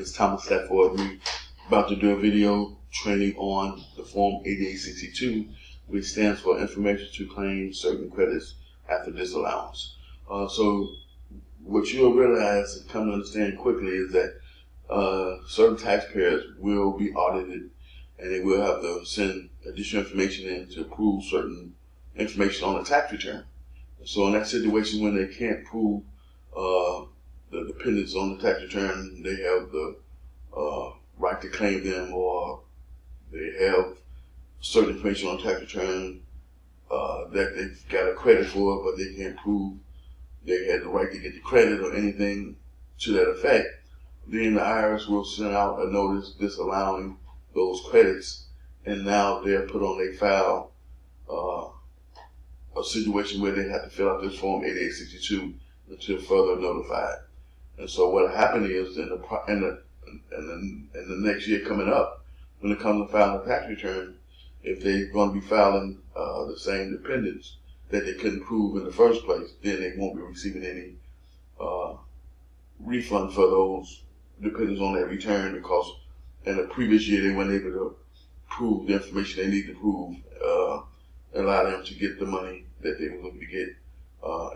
It's Thomas Stafford. We're about to do a video training on the Form 8862, which stands for Information to Claim Certain Credits After Disallowance. So what you'll realize and come to understand quickly is that certain taxpayers will be audited, and they will have to send additional information in to prove certain information on the tax return. So in that situation, when they can't prove the dependents on the tax return, they have the right to claim them, or they have certain information on the tax return that they've got a credit for, but they can't prove they had the right to get the credit or anything to that effect. Then the IRS will send out a notice disallowing those credits, and now they're put on a file a situation where they have to fill out this Form 8862 until further notified. And so what happened is in the next year coming up, when it comes to filing a tax return, if they're going to be filing the same dependents that they couldn't prove in the first place, then they won't be receiving any refund for those dependents on that return, because in the previous year they weren't able to prove the information they need to prove, allow them to get the money that they were looking to get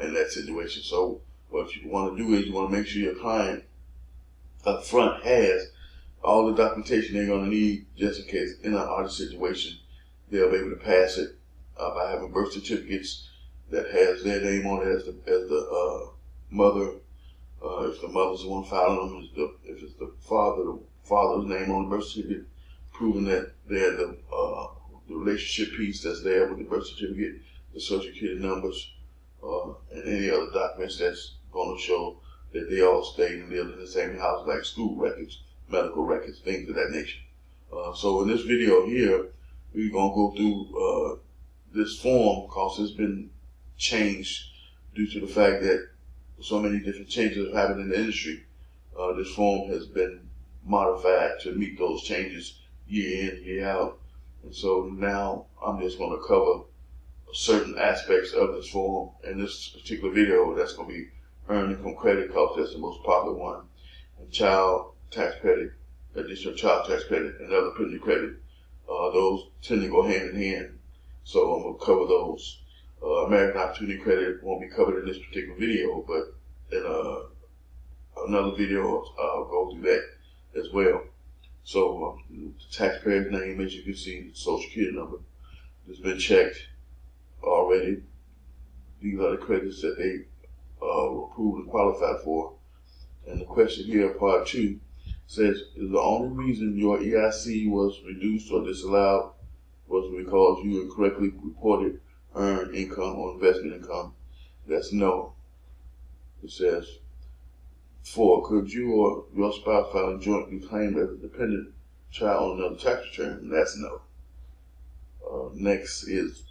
in that situation. So what you want to do is you want to make sure your client up front has all the documentation they're going to need, just in case in an audit situation they'll be able to pass it by having birth certificates that has their name on it as the mother. If the mother's the one filing them, if it's the father's name on the birth certificate, proving that they're the relationship piece that's there with the birth certificate, the social security numbers, and any other documents that's going to show that they all stayed and lived in the same house, like school records, medical records, things of that nature. So in this video here, we're going to go through this form, because it's been changed due to the fact that so many different changes have happened in the industry. This form has been modified to meet those changes year in, year out. And so now I'm just going to cover certain aspects of this form in this particular video. That's going to be earned income credit, because that's the most popular one, and child tax credit, additional child tax credit, and other pending credit. Those tend to go hand in hand, so I'm going to cover those. American Opportunity Credit won't be covered in this particular video, but in another video I'll go through that as well. So the taxpayer's name, as you can see, the social security number has been checked already. These are the credits that they were approved and qualified for. And the question here, part 2, says, is the only reason your EIC was reduced or disallowed was because you incorrectly reported earned income or investment income? That's no. It says, 4, could you or your spouse file a jointly claimed as a dependent child on another tax return? That's no. Next is,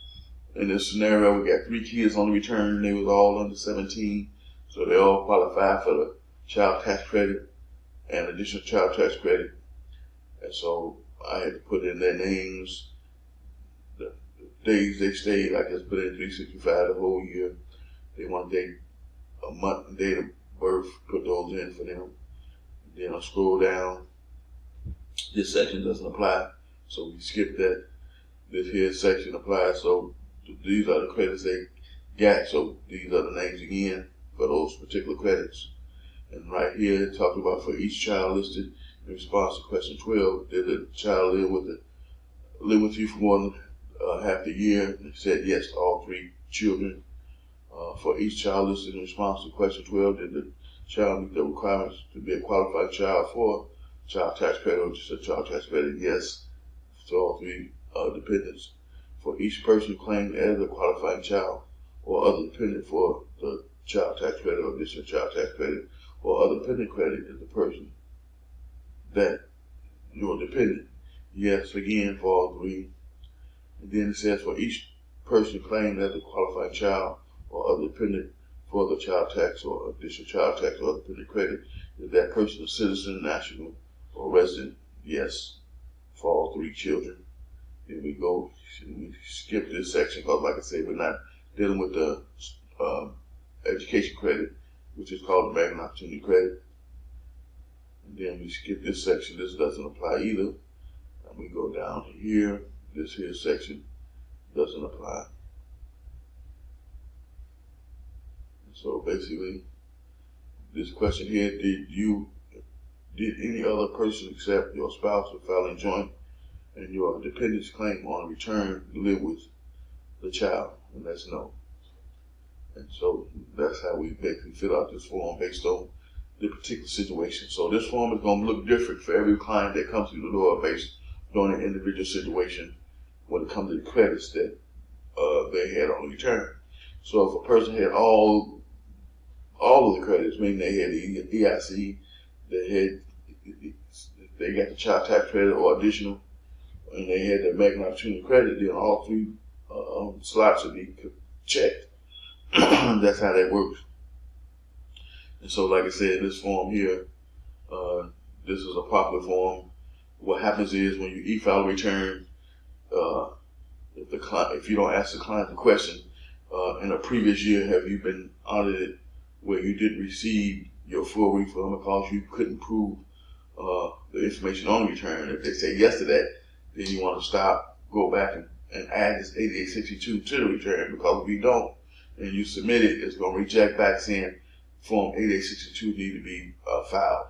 in this scenario, we got 3 kids on the return. They was all under 17, so they all qualify for the child tax credit and additional child tax credit. And so I had to put in their names, the days they stayed. I just put in 365 the whole year. They want date, a month, and date of birth, put those in for them. Then I scroll down. This section doesn't apply, so we skip that. This here section applies, so these are the credits they got. So these are the names again for those particular credits. And right here it talks about for each child listed in response to question 12, did the child live with you for more than half the year? And it said yes to all 3 children. For each child listed in response to question 12, did the child meet the requirements to be a qualified child for child tax credit or just a child tax credit? Yes to all 3 dependents. For each person claimed as a qualifying child or other dependent for the child tax credit or additional child tax credit or other dependent credit is the person that you're dependent. Yes, again, for all 3. And then it says for each person claimed as a qualifying child or other dependent for the child tax or additional child tax or other dependent credit, is that person a citizen, national, or resident? Yes, for all 3 children. Then we go, we skip this section, because like I said, we're not dealing with the education credit, which is called American Opportunity Credit. And Then we skip this section. This doesn't apply either. And we go down to here. This here section doesn't apply. So basically, this question here, did any other person except your spouse or filing joint and your dependents claim on return to live with the child? And that's no. And so that's how we basically fill out this form based on the particular situation. So this form is going to look different for every client that comes through the door based on an individual situation when it comes to the credits that they had on the return. So if a person had all of the credits, meaning they had the EIC, they got the child tax credit or additional, and they had the American Opportunity Credit, then all three slots would be checked. That's how that works. And so, like I said, this form here, this is a popular form. What happens is when you e-file a return, if you don't ask the client the question, in a previous year, have you been audited where you didn't receive your full refund because you couldn't prove the information on the return? If they say yes to that, then you want to stop, go back and add this 8862 to the return, because if you don't and you submit it, it's going to reject back saying Form 8862 need to be filed.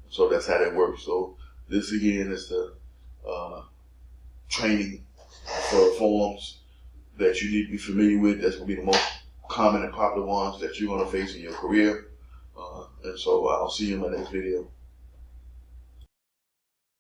So that's how that works. So this again is the training for forms that you need to be familiar with. That's going to be the most common and popular ones that you're going to face in your career. And so I'll see you in my next video.